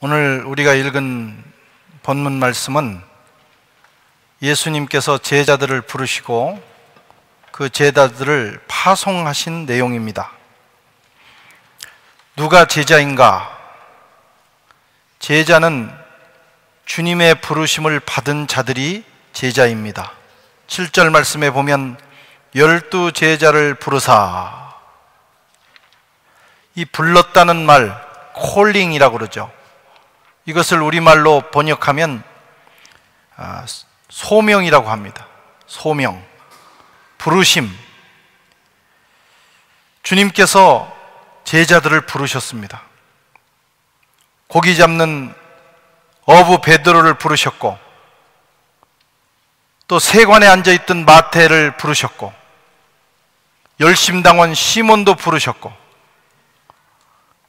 오늘 우리가 읽은 본문 말씀은 예수님께서 제자들을 부르시고 그 제자들을 파송하신 내용입니다. 누가 제자인가? 제자는 주님의 부르심을 받은 자들이 제자입니다. 7절 말씀에 보면 12 제자를 부르사, 이 불렀다는 말 콜링이라고 그러죠. 이것을 우리말로 번역하면 소명이라고 합니다. 소명, 부르심. 주님께서 제자들을 부르셨습니다. 고기 잡는 어부 베드로를 부르셨고, 또 세관에 앉아있던 마태를 부르셨고, 열심당원 시몬도 부르셨고,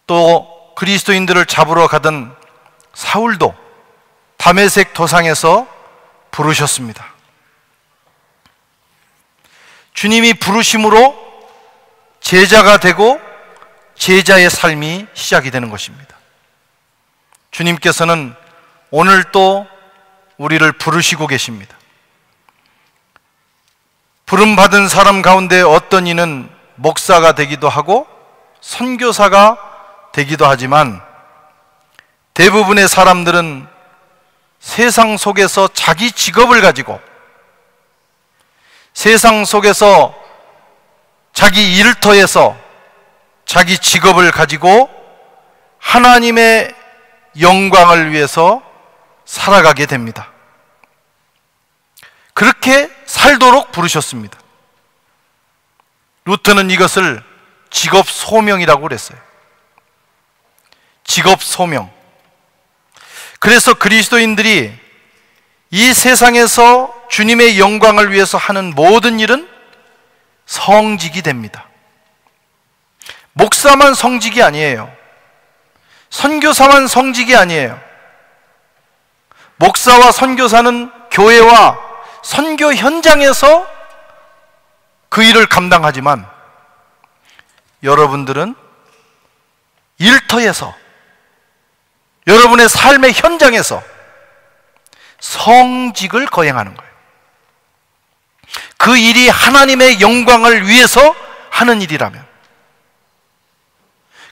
또 그리스도인들을 잡으러 가던 사울도 다메섹 도상에서 부르셨습니다. 주님이 부르심으로 제자가 되고 제자의 삶이 시작이 되는 것입니다. 주님께서는 오늘 또 우리를 부르시고 계십니다. 부름받은 사람 가운데 어떤 이는 목사가 되기도 하고 선교사가 되기도 하지만, 대부분의 사람들은 세상 속에서 자기 직업을 가지고, 세상 속에서 자기 일터에서 자기 직업을 가지고 하나님의 영광을 위해서 살아가게 됩니다. 그렇게 살도록 부르셨습니다. 루터는 이것을 직업 소명이라고 그랬어요. 직업 소명. 그래서 그리스도인들이 이 세상에서 주님의 영광을 위해서 하는 모든 일은 성직이 됩니다. 목사만 성직이 아니에요. 선교사만 성직이 아니에요. 목사와 선교사는 교회와 선교 현장에서 그 일을 감당하지만, 여러분들은 일터에서, 여러분의 삶의 현장에서 성직을 거행하는 거예요. 그 일이 하나님의 영광을 위해서 하는 일이라면,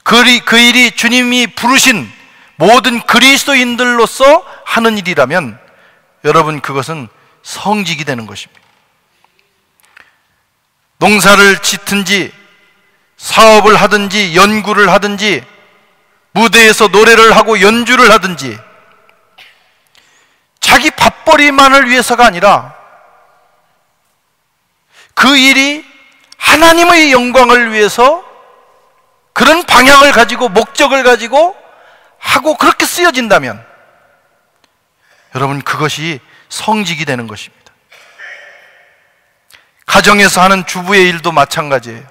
그 일이 주님이 부르신 모든 그리스도인들로서 하는 일이라면, 여러분, 그것은 성직이 되는 것입니다. 농사를 짓든지 사업을 하든지 연구를 하든지 무대에서 노래를 하고 연주를 하든지, 자기 밥벌이만을 위해서가 아니라 그 일이 하나님의 영광을 위해서 그런 방향을 가지고 목적을 가지고 하고 그렇게 쓰여진다면, 여러분, 그것이 성직이 되는 것입니다. 가정에서 하는 주부의 일도 마찬가지예요.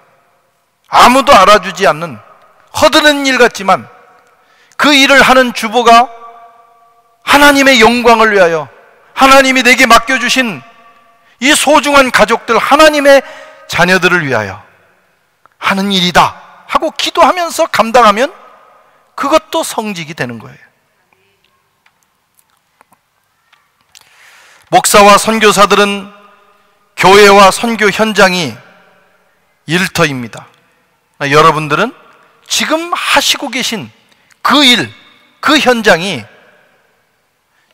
아무도 알아주지 않는 허드렛 일 같지만 그 일을 하는 주부가 하나님의 영광을 위하여, 하나님이 내게 맡겨주신 이 소중한 가족들, 하나님의 자녀들을 위하여 하는 일이다 하고 기도하면서 감당하면 그것도 성직이 되는 거예요. 목사와 선교사들은 교회와 선교 현장이 일터입니다. 여러분들은 지금 하시고 계신 그 일, 그 현장이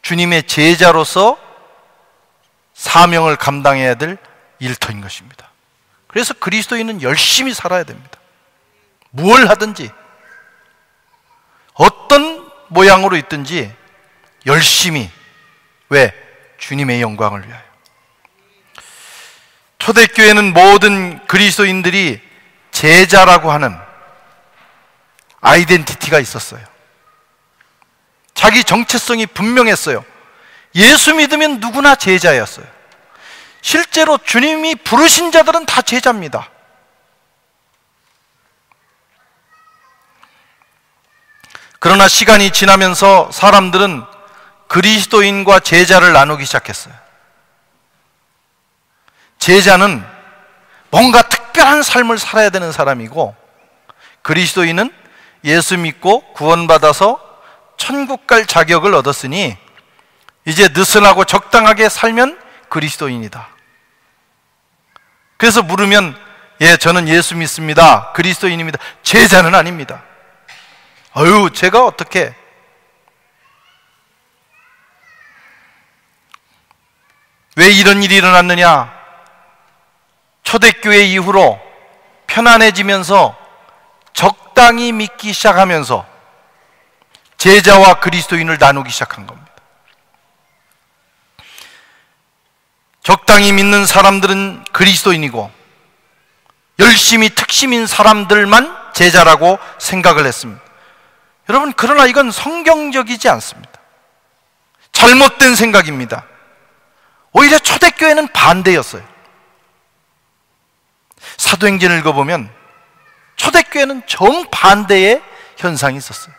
주님의 제자로서 사명을 감당해야 될 일터인 것입니다. 그래서 그리스도인은 열심히 살아야 됩니다. 무엇을 하든지, 어떤 모양으로 있든지 열심히. 왜? 주님의 영광을 위하여. 초대교회는 모든 그리스도인들이 제자라고 하는 아이덴티티가 있었어요. 자기 정체성이 분명했어요. 예수 믿으면 누구나 제자였어요. 실제로 주님이 부르신 자들은 다 제자입니다. 그러나 시간이 지나면서 사람들은 그리스도인과 제자를 나누기 시작했어요. 제자는 뭔가 특별한 삶을 살아야 되는 사람이고, 그리스도인은 예수 믿고 구원받아서 천국 갈 자격을 얻었으니 이제 느슨하고 적당하게 살면 그리스도인이다. 그래서 물으면 예, 저는 예수 믿습니다. 그리스도인입니다. 제자는 아닙니다. 어휴, 제가 어떻게? 왜 이런 일이 일어났느냐? 초대교회 이후로 편안해지면서 적당히 믿기 시작하면서 제자와 그리스도인을 나누기 시작한 겁니다. 적당히 믿는 사람들은 그리스도인이고 열심히 특심인 사람들만 제자라고 생각을 했습니다. 여러분, 그러나 이건 성경적이지 않습니다. 잘못된 생각입니다. 오히려 초대교회는 반대였어요. 사도행전을 읽어보면 초대교회는 정반대의 현상이 있었어요.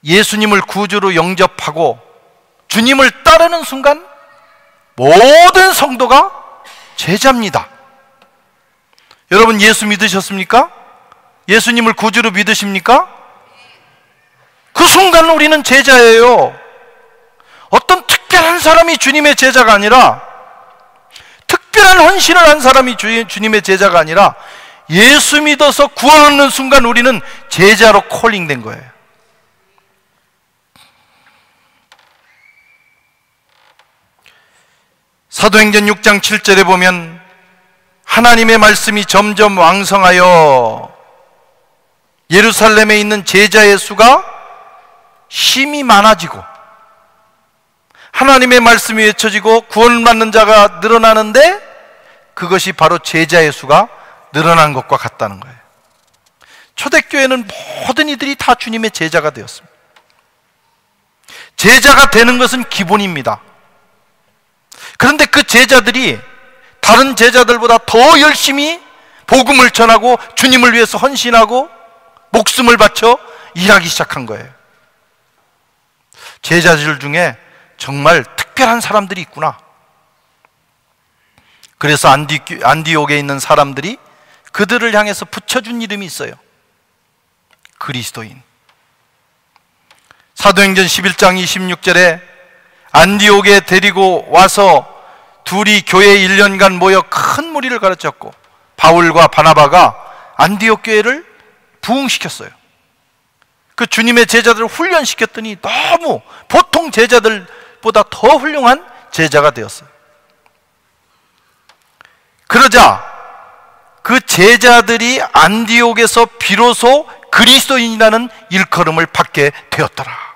예수님을 구주로 영접하고 주님을 따르는 순간 모든 성도가 제자입니다. 여러분, 예수 믿으셨습니까? 예수님을 구주로 믿으십니까? 그 순간 우리는 제자예요. 어떤 특별한 사람이 주님의 제자가 아니라, 특별한 헌신을 한 사람이 주님의 제자가 아니라, 예수 믿어서 구원 얻는 순간 우리는 제자로 콜링된 거예요. 사도행전 6장 7절에 보면 하나님의 말씀이 점점 왕성하여 예루살렘에 있는 제자의 수가 심히 많아지고 하나님의 말씀이 외쳐지고 구원받는 자가 늘어나는데 그것이 바로 제자의 수가 늘어난 것과 같다는 거예요. 초대교회는 모든 이들이 다 주님의 제자가 되었습니다. 제자가 되는 것은 기본입니다. 그런데 그 제자들이 다른 제자들보다 더 열심히 복음을 전하고 주님을 위해서 헌신하고 목숨을 바쳐 일하기 시작한 거예요. 제자들 중에 정말 특별한 사람들이 있구나. 그래서 안디옥에 있는 사람들이 그들을 향해서 붙여준 이름이 있어요. 그리스도인. 사도행전 11장 26절에 안디옥에 데리고 와서 둘이 교회 1년간 모여 큰 무리를 가르쳤고 바울과 바나바가 안디옥 교회를 부흥시켰어요. 그 주님의 제자들을 훈련시켰더니 너무 보통 제자들보다 더 훌륭한 제자가 되었어요. 그러자 그 제자들이 안디옥에서 비로소 그리스도인이라는 일컬음을 받게 되었더라.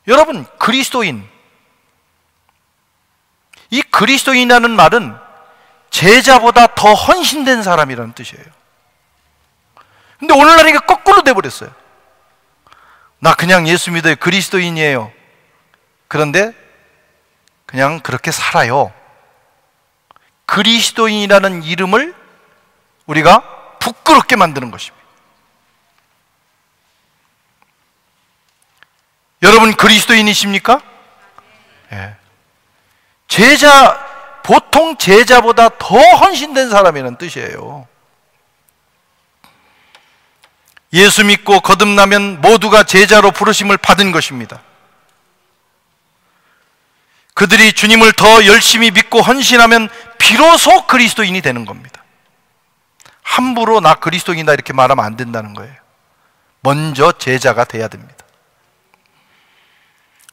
여러분, 그리스도인, 이 그리스도인이라는 말은 제자보다 더 헌신된 사람이라는 뜻이에요. 근데 오늘날 이게 거꾸로 돼버렸어요. 나 그냥 예수 믿어요. 그리스도인이에요. 그런데 그냥 그렇게 살아요. 그리스도인이라는 이름을 우리가 부끄럽게 만드는 것입니다. 여러분, 그리스도인이십니까? 예. 보통 제자보다 더 헌신된 사람이라는 뜻이에요. 예수 믿고 거듭나면 모두가 제자로 부르심을 받은 것입니다. 그들이 주님을 더 열심히 믿고 헌신하면 비로소 그리스도인이 되는 겁니다. 함부로 나 그리스도인이다 이렇게 말하면 안 된다는 거예요. 먼저 제자가 돼야 됩니다.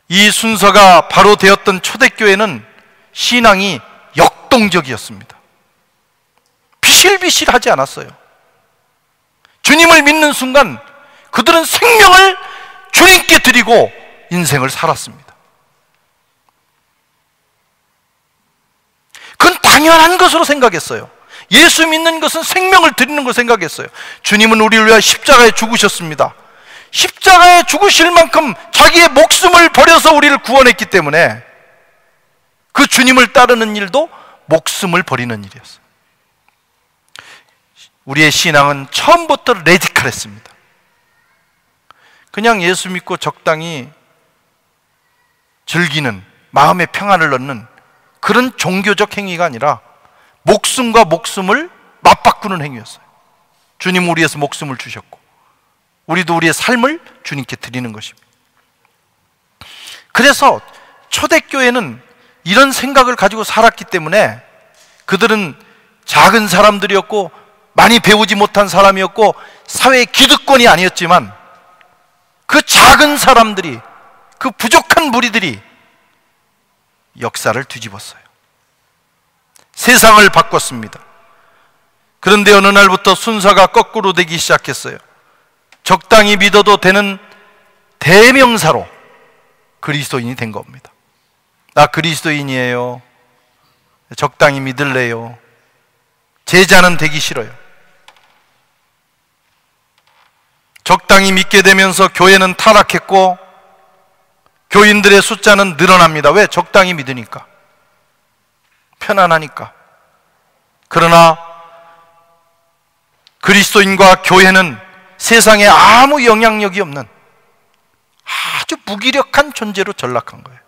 이 순서가 바로 되었던 초대교회는 신앙이 역동적이었습니다. 비실비실하지 않았어요. 주님을 믿는 순간 그들은 생명을 주님께 드리고 인생을 살았습니다. 그건 당연한 것으로 생각했어요. 예수 믿는 것은 생명을 드리는 것으로 생각했어요. 주님은 우리를 위하여 십자가에 죽으셨습니다. 십자가에 죽으실 만큼 자기의 목숨을 버려서 우리를 구원했기 때문에 그 주님을 따르는 일도 목숨을 버리는 일이었어요. 우리의 신앙은 처음부터 레디컬했습니다. 그냥 예수 믿고 적당히 즐기는, 마음의 평안을 얻는 그런 종교적 행위가 아니라 목숨과 목숨을 맞바꾸는 행위였어요. 주님 우리 위해서 목숨을 주셨고, 우리도 우리의 삶을 주님께 드리는 것입니다. 그래서 초대교회는 이런 생각을 가지고 살았기 때문에 그들은 작은 사람들이었고 많이 배우지 못한 사람이었고 사회의 기득권이 아니었지만, 그 작은 사람들이, 그 부족한 무리들이 역사를 뒤집었어요. 세상을 바꿨습니다. 그런데 어느 날부터 순서가 거꾸로 되기 시작했어요. 적당히 믿어도 되는 대명사로 그리스도인이 된 겁니다. 나 그리스도인이에요. 적당히 믿을래요. 제자는 되기 싫어요. 적당히 믿게 되면서 교회는 타락했고 교인들의 숫자는 늘어납니다. 왜? 적당히 믿으니까, 편안하니까. 그러나 그리스도인과 교회는 세상에 아무 영향력이 없는 아주 무기력한 존재로 전락한 거예요.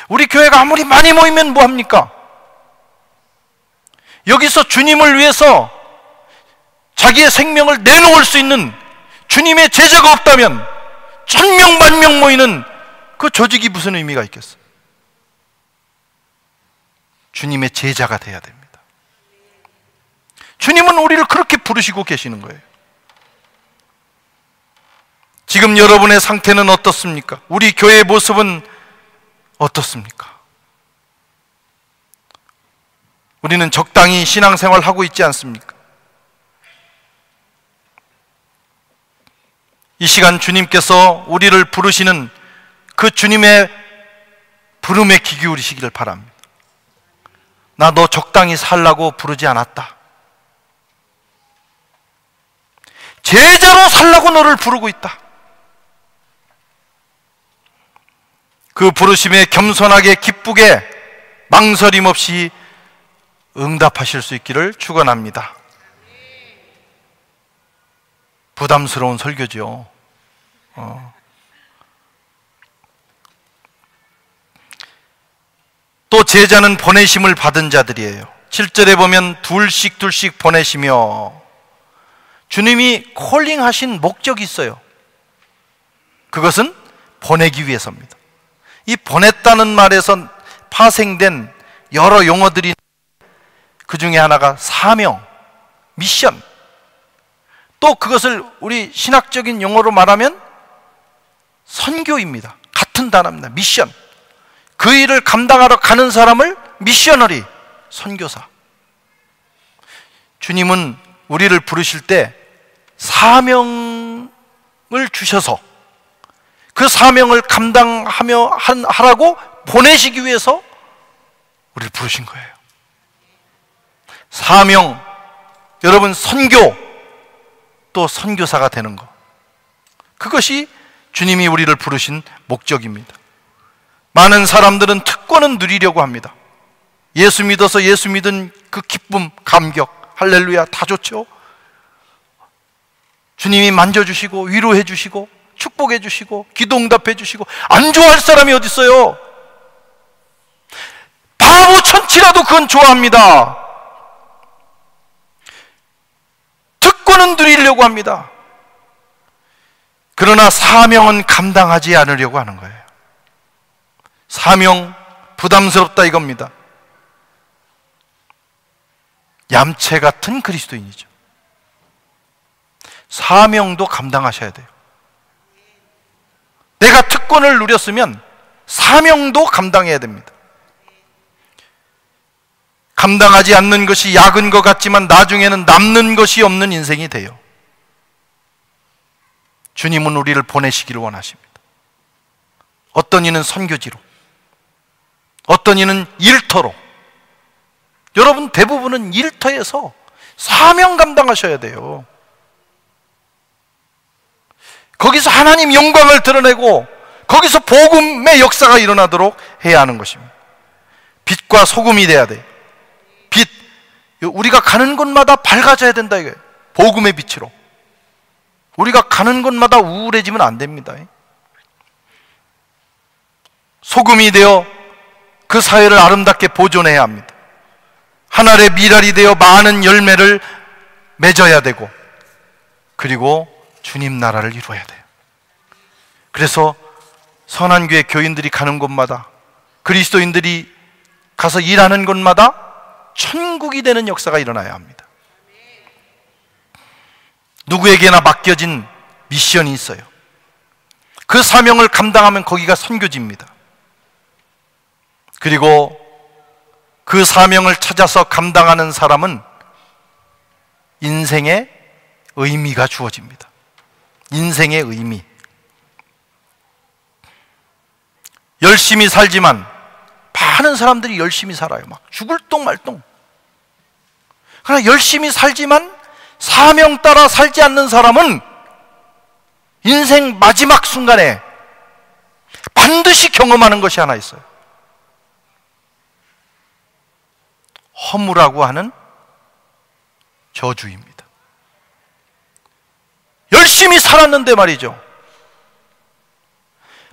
우리 교회가 아무리 많이 모이면 뭐합니까? 여기서 주님을 위해서 자기의 생명을 내놓을 수 있는 주님의 제자가 없다면 1000명, 10,000명 모이는 그 조직이 무슨 의미가 있겠어요? 주님의 제자가 돼야 됩니다. 주님은 우리를 그렇게 부르시고 계시는 거예요. 지금 여러분의 상태는 어떻습니까? 우리 교회의 모습은 어떻습니까? 우리는 적당히 신앙생활을 하고 있지 않습니까? 이 시간 주님께서 우리를 부르시는 그 주님의 부름에 귀 기울이시기를 바랍니다. 나 너 적당히 살라고 부르지 않았다. 제자로 살라고 너를 부르고 있다. 그 부르심에 겸손하게 기쁘게 망설임 없이 응답하실 수 있기를 축원합니다. 부담스러운 설교죠. 또 제자는 보내심을 받은 자들이에요. 7절에 보면 둘씩 보내시며, 주님이 콜링하신 목적이 있어요. 그것은 보내기 위해서입니다. 이 보냈다는 말에서 파생된 여러 용어들이, 그 중에 하나가 사명, 미션, 또 그것을 우리 신학적인 용어로 말하면 선교입니다. 같은 단어입니다. 미션. 그 일을 감당하러 가는 사람을 미셔너리, 선교사. 주님은 우리를 부르실 때 사명을 주셔서 그 사명을 감당하며 하라고 보내시기 위해서 우리를 부르신 거예요. 사명, 여러분, 선교, 또 선교사가 되는 것, 그것이 주님이 우리를 부르신 목적입니다. 많은 사람들은 특권은 누리려고 합니다. 예수 믿어서 예수 믿은 그 기쁨, 감격, 할렐루야, 다 좋죠. 주님이 만져주시고 위로해 주시고 축복해 주시고 기도 응답해 주시고, 안 좋아할 사람이 어디 있어요? 바보 천치라도 그건 좋아합니다. 특권은 누리려고 합니다. 그러나 사명은 감당하지 않으려고 하는 거예요. 사명, 부담스럽다 이겁니다. 얌체 같은 그리스도인이죠. 사명도 감당하셔야 돼요. 내가 특권을 누렸으면 사명도 감당해야 됩니다. 감당하지 않는 것이 약은 것 같지만 나중에는 남는 것이 없는 인생이 돼요. 주님은 우리를 보내시기를 원하십니다. 어떤 이는 선교지로, 어떤 이는 일터로. 여러분, 대부분은 일터에서 사명 감당하셔야 돼요. 거기서 하나님 영광을 드러내고 거기서 복음의 역사가 일어나도록 해야 하는 것입니다. 빛과 소금이 돼야 돼요. 빛, 우리가 가는 곳마다 밝아져야 된다 이거예요. 복음의 빛으로. 우리가 가는 곳마다 우울해지면 안 됩니다. 소금이 되어 그 사회를 아름답게 보존해야 합니다. 한 알의 밀알이 되어 많은 열매를 맺어야 되고, 그리고 주님 나라를 이루어야 돼요. 그래서 선한 교회 교인들이 가는 곳마다, 그리스도인들이 가서 일하는 곳마다 천국이 되는 역사가 일어나야 합니다. 누구에게나 맡겨진 미션이 있어요. 그 사명을 감당하면 거기가 선교지입니다. 그리고 그 사명을 찾아서 감당하는 사람은 인생의 의미가 주어집니다. 인생의 의미. 열심히 살지만, 많은 사람들이 열심히 살아요. 막 죽을 똥 말똥. 그러나 열심히 살지만 사명 따라 살지 않는 사람은 인생 마지막 순간에 반드시 경험하는 것이 하나 있어요. 허무라고 하는 저주입니다. 열심히 살았는데 말이죠,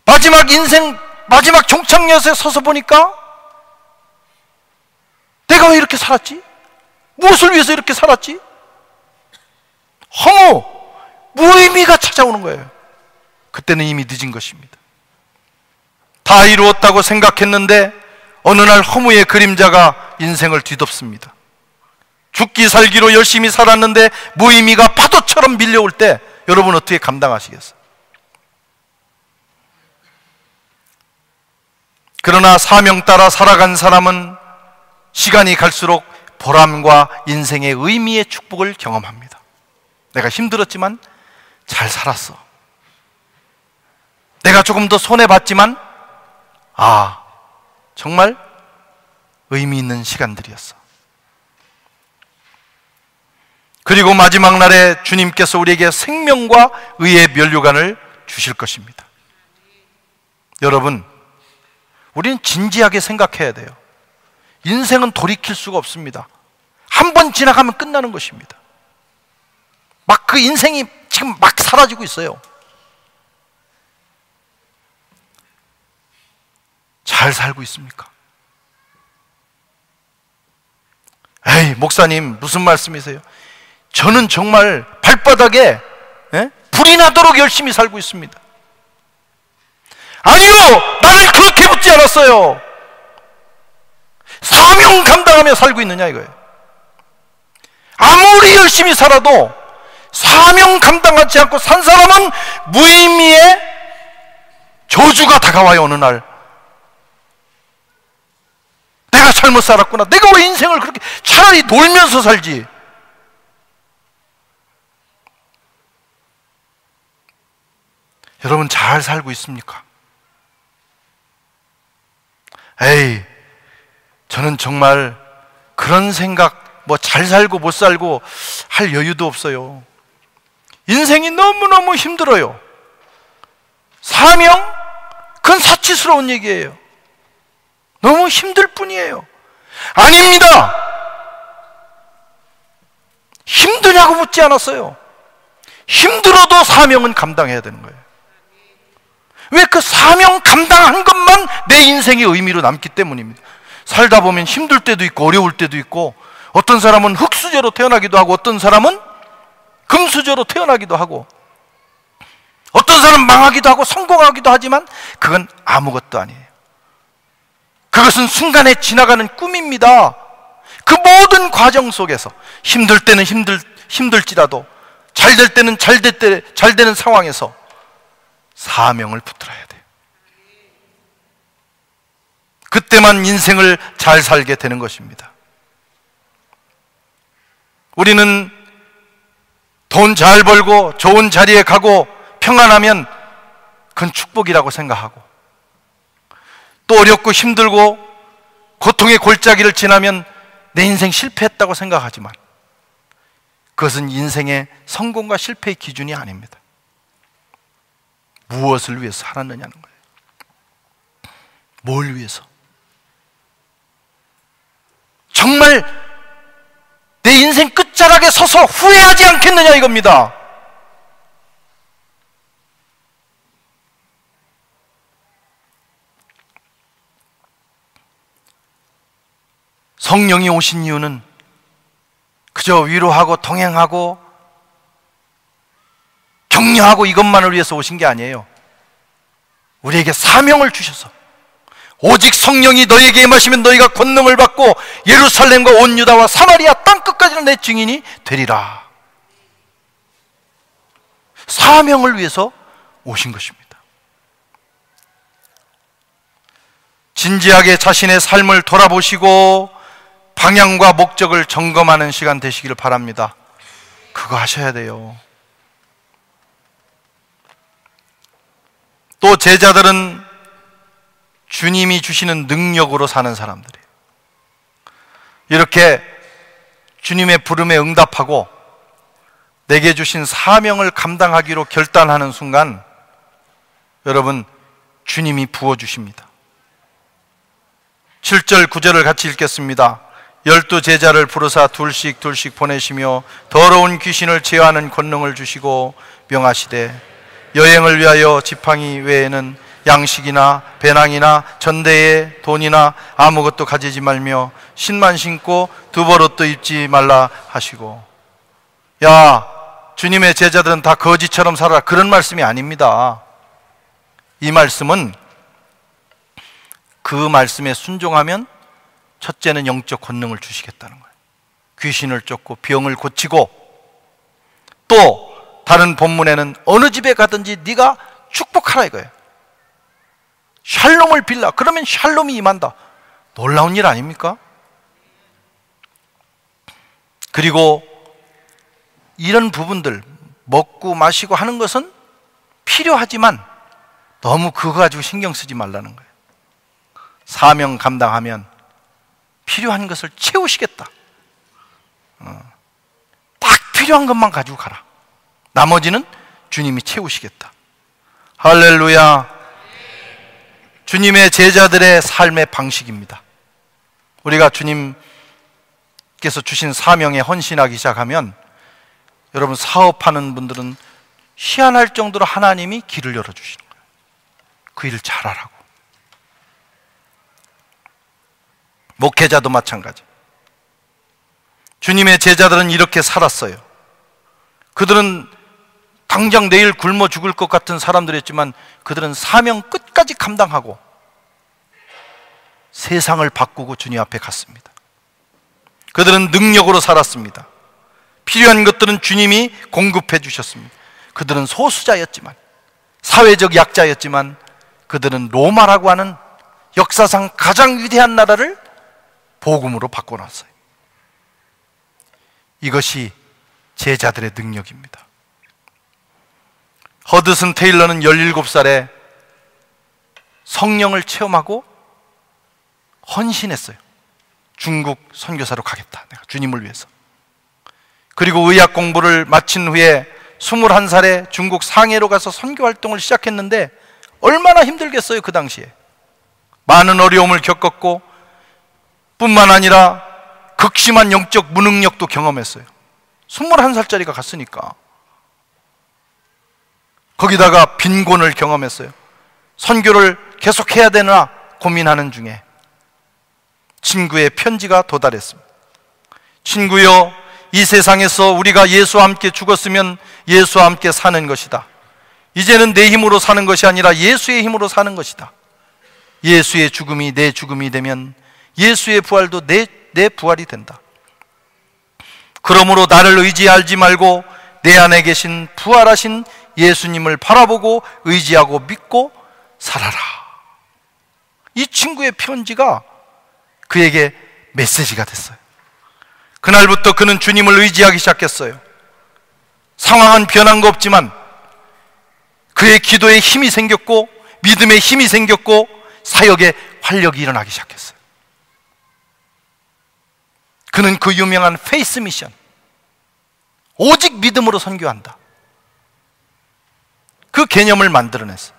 마지막 인생 마지막 종착역에 서서 보니까 내가 왜 이렇게 살았지? 무엇을 위해서 이렇게 살았지? 허무, 무의미가 찾아오는 거예요. 그때는 이미 늦은 것입니다. 다 이루었다고 생각했는데 어느 날 허무의 그림자가 인생을 뒤덮습니다. 죽기 살기로 열심히 살았는데 무의미가 파도처럼 밀려올 때 여러분 어떻게 감당하시겠어요? 그러나 사명 따라 살아간 사람은 시간이 갈수록 보람과 인생의 의미의 축복을 경험합니다. 내가 힘들었지만 잘 살았어. 내가 조금 더 손해봤지만 정말 의미 있는 시간들이었어. 그리고 마지막 날에 주님께서 우리에게 생명과 의의 면류관을 주실 것입니다. 여러분, 우리는 진지하게 생각해야 돼요. 인생은 돌이킬 수가 없습니다. 한 번 지나가면 끝나는 것입니다. 막 그 인생이 지금 막 사라지고 있어요. 잘 살고 있습니까? 에이, 목사님 무슨 말씀이세요? 저는 정말 발바닥에 불이 나도록 열심히 살고 있습니다. 아니요! 나는 그렇게 묻지 않았어요. 사명 감당하며 살고 있느냐 이거예요. 아무리 열심히 살아도 사명 감당하지 않고 산 사람은 무의미의 저주가 다가와요. 어느 날 내가 잘못 살았구나, 내가 왜 인생을 그렇게, 차라리 놀면서 살지. 여러분 잘 살고 있습니까? 에이, 저는 정말 그런 생각, 잘 살고 못 살고 할 여유도 없어요. 인생이 너무너무 힘들어요. 사명? 그건 사치스러운 얘기예요. 너무 힘들 뿐이에요. 아닙니다. 힘드냐고 묻지 않았어요. 힘들어도 사명은 감당해야 되는 거예요. 왜? 그 사명 감당한 것만 내 인생의 의미로 남기 때문입니다. 살다 보면 힘들 때도 있고 어려울 때도 있고, 어떤 사람은 흙수저로 태어나기도 하고 어떤 사람은 금수저로 태어나기도 하고, 어떤 사람은 망하기도 하고 성공하기도 하지만 그건 아무것도 아니에요. 그것은 순간에 지나가는 꿈입니다. 그 모든 과정 속에서 힘들 때는 힘들지라도 잘 될 때는 잘 되는 상황에서 사명을 붙들어야 돼요. 그때만 인생을 잘 살게 되는 것입니다. 우리는 돈 잘 벌고 좋은 자리에 가고 평안하면 그건 축복이라고 생각하고, 또 어렵고 힘들고 고통의 골짜기를 지나면 내 인생 실패했다고 생각하지만 그것은 인생의 성공과 실패의 기준이 아닙니다. 무엇을 위해서 살았느냐는 거예요. 뭘 위해서? 정말 내 인생 끝자락에 서서 후회하지 않겠느냐 이겁니다. 성령이 오신 이유는 그저 위로하고 동행하고 격려하고 이것만을 위해서 오신 게 아니에요. 우리에게 사명을 주셔서 오직 성령이 너에게 임하시면 너희가 권능을 받고 예루살렘과 온 유다와 사마리아 땅끝까지는 내 증인이 되리라. 사명을 위해서 오신 것입니다. 진지하게 자신의 삶을 돌아보시고 방향과 목적을 점검하는 시간 되시기를 바랍니다. 그거 하셔야 돼요. 또 제자들은 주님이 주시는 능력으로 사는 사람들이에요. 이렇게 주님의 부름에 응답하고 내게 주신 사명을 감당하기로 결단하는 순간 여러분, 주님이 부어주십니다. 7절 9절을 같이 읽겠습니다. 12 제자를 부르사 둘씩 보내시며 더러운 귀신을 제어하는 권능을 주시고 명하시되 여행을 위하여 지팡이 외에는 양식이나 배낭이나 전대에 돈이나 아무것도 가지지 말며 신만 신고 두벌옷도 입지 말라 하시고. 야, 주님의 제자들은 다 거지처럼 살아라, 그런 말씀이 아닙니다. 이 말씀은 그 말씀에 순종하면 첫째는 영적 권능을 주시겠다는 거예요. 귀신을 쫓고 병을 고치고, 또 다른 본문에는 어느 집에 가든지 네가 축복하라 이거예요. 샬롬을 빌라. 그러면 샬롬이 임한다. 놀라운 일 아닙니까? 그리고 이런 부분들, 먹고 마시고 하는 것은 필요하지만 너무 그거 가지고 신경 쓰지 말라는 거예요. 사명 감당하면 필요한 것을 채우시겠다. 딱 필요한 것만 가지고 가라. 나머지는 주님이 채우시겠다. 할렐루야. 주님의 제자들의 삶의 방식입니다. 우리가 주님께서 주신 사명에 헌신하기 시작하면 여러분, 사업하는 분들은 희한할 정도로 하나님이 길을 열어주시는 거예요. 그 일을 잘하라고. 목회자도 마찬가지. 주님의 제자들은 이렇게 살았어요. 그들은 당장 내일 굶어 죽을 것 같은 사람들이었지만 그들은 사명 끝까지 감당하고 세상을 바꾸고 주님 앞에 갔습니다. 그들은 능력으로 살았습니다. 필요한 것들은 주님이 공급해 주셨습니다. 그들은 소수자였지만, 사회적 약자였지만 그들은 로마라고 하는 역사상 가장 위대한 나라를 복음으로 바꿔놨어요. 이것이 제자들의 능력입니다. 허드슨 테일러는 17살에 성령을 체험하고 헌신했어요. 중국 선교사로 가겠다, 내가 주님을 위해서. 그리고 의학 공부를 마친 후에 21살에 중국 상해로 가서 선교 활동을 시작했는데 얼마나 힘들겠어요. 그 당시에 많은 어려움을 겪었고 뿐만 아니라 극심한 영적 무능력도 경험했어요. 21살짜리가 갔으니까. 거기다가 빈곤을 경험했어요. 선교를 계속해야 되나 고민하는 중에 친구의 편지가 도달했습니다. 친구여, 이 세상에서 우리가 예수와 함께 죽었으면 예수와 함께 사는 것이다. 이제는 내 힘으로 사는 것이 아니라 예수의 힘으로 사는 것이다. 예수의 죽음이 내 죽음이 되면 예수의 부활도 내 부활이 된다. 그러므로 나를 의지하지 말고 내 안에 계신 부활하신 예수님을 바라보고 의지하고 믿고 살아라. 이 친구의 편지가 그에게 메시지가 됐어요. 그날부터 그는 주님을 의지하기 시작했어요. 상황은 변한 거 없지만 그의 기도에 힘이 생겼고 믿음에 힘이 생겼고 사역에 활력이 일어나기 시작했어요. 그는 그 유명한 페이스 미션, 오직 믿음으로 선교한다, 그 개념을 만들어냈어요.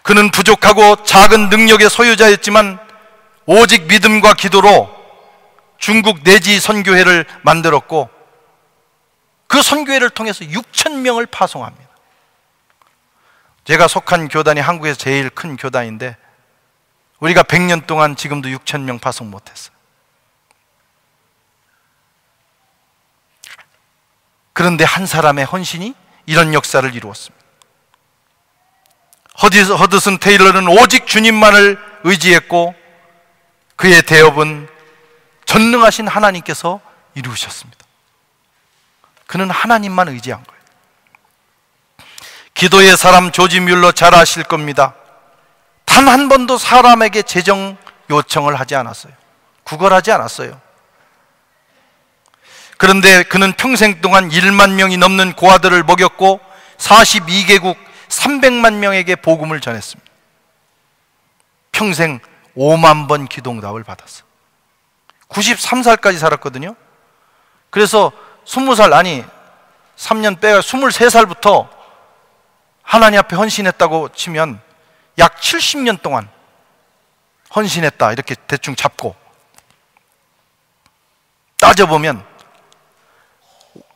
그는 부족하고 작은 능력의 소유자였지만 오직 믿음과 기도로 중국 내지 선교회를 만들었고 그 선교회를 통해서 6,000명을 파송합니다. 제가 속한 교단이 한국에서 제일 큰 교단인데 우리가 100년 동안 지금도 6,000명 파송 못했어요. 그런데 한 사람의 헌신이 이런 역사를 이루었습니다. 허드슨 테일러는 오직 주님만을 의지했고 그의 대업은 전능하신 하나님께서 이루셨습니다. 그는 하나님만 의지한 거예요. 기도의 사람 조지 뮬러 잘 아실 겁니다. 단 한 번도 사람에게 재정 요청을 하지 않았어요. 구걸하지 않았어요. 그런데 그는 평생 동안 1만 명이 넘는 고아들을 먹였고 42개국 300만 명에게 복음을 전했습니다. 평생 5만 번 기도응답을 받았어요. 93살까지 살았거든요. 그래서 20살, 아니 3년 빼가 23살부터 하나님 앞에 헌신했다고 치면 약 70년 동안 헌신했다 이렇게 대충 잡고 따져보면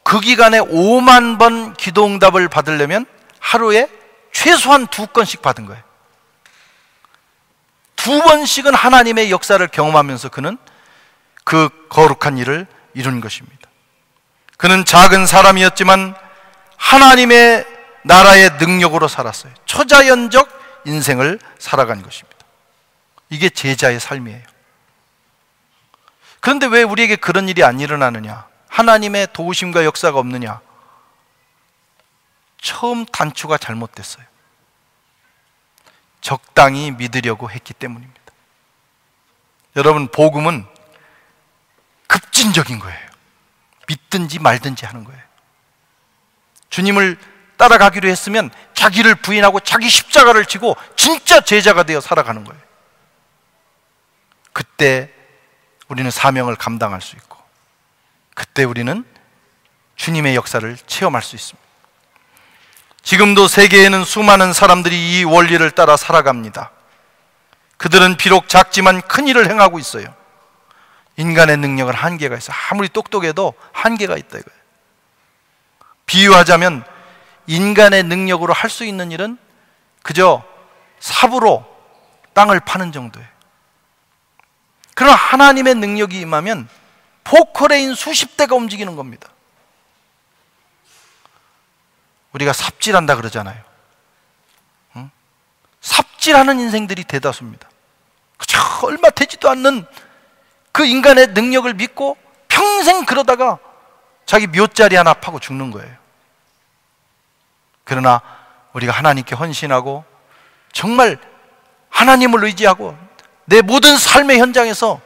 그 기간에 5만 번 기도응답을 받으려면 하루에 최소한 2건씩 받은 거예요. 2번씩은 하나님의 역사를 경험하면서 그는 그 거룩한 일을 이룬 것입니다. 그는 작은 사람이었지만 하나님의 나라의 능력으로 살았어요. 초자연적 인생을 살아간 것입니다. 이게 제자의 삶이에요. 그런데 왜 우리에게 그런 일이 안 일어나느냐? 하나님의 도우심과 역사가 없느냐? 처음 단추가 잘못됐어요. 적당히 믿으려고 했기 때문입니다. 여러분, 복음은 급진적인 거예요. 믿든지 말든지 하는 거예요. 주님을 따라가기로 했으면 자기를 부인하고 자기 십자가를 지고 진짜 제자가 되어 살아가는 거예요. 그때 우리는 사명을 감당할 수 있고 그때 우리는 주님의 역사를 체험할 수 있습니다. 지금도 세계에는 수많은 사람들이 이 원리를 따라 살아갑니다. 그들은 비록 작지만 큰 일을 행하고 있어요. 인간의 능력은 한계가 있어요. 아무리 똑똑해도 한계가 있다 이거예요. 비유하자면 인간의 능력으로 할 수 있는 일은 그저 삽으로 땅을 파는 정도예요. 그러나 하나님의 능력이 임하면 포크레인 수십 대가 움직이는 겁니다. 우리가 삽질한다 그러잖아요. 응? 삽질하는 인생들이 대다수입니다. 그저 얼마 되지도 않는 그 인간의 능력을 믿고 평생 그러다가 자기 묫자리 하나 파고 죽는 거예요. 그러나 우리가 하나님께 헌신하고 정말 하나님을 의지하고 내 모든 삶의 현장에서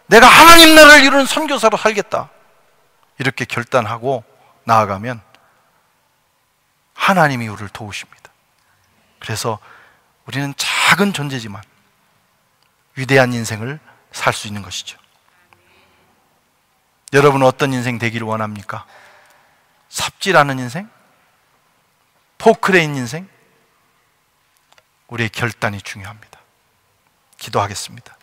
내가 하나님 나라를 이루는 선교사로 살겠다 이렇게 결단하고 나아가면 하나님이 우리를 도우십니다. 그래서 우리는 작은 존재지만 위대한 인생을 살 수 있는 것이죠. 여러분은 어떤 인생 되기를 원합니까? 삽질하는 인생? 포크레인 인생? 우리의 결단이 중요합니다. 기도하겠습니다.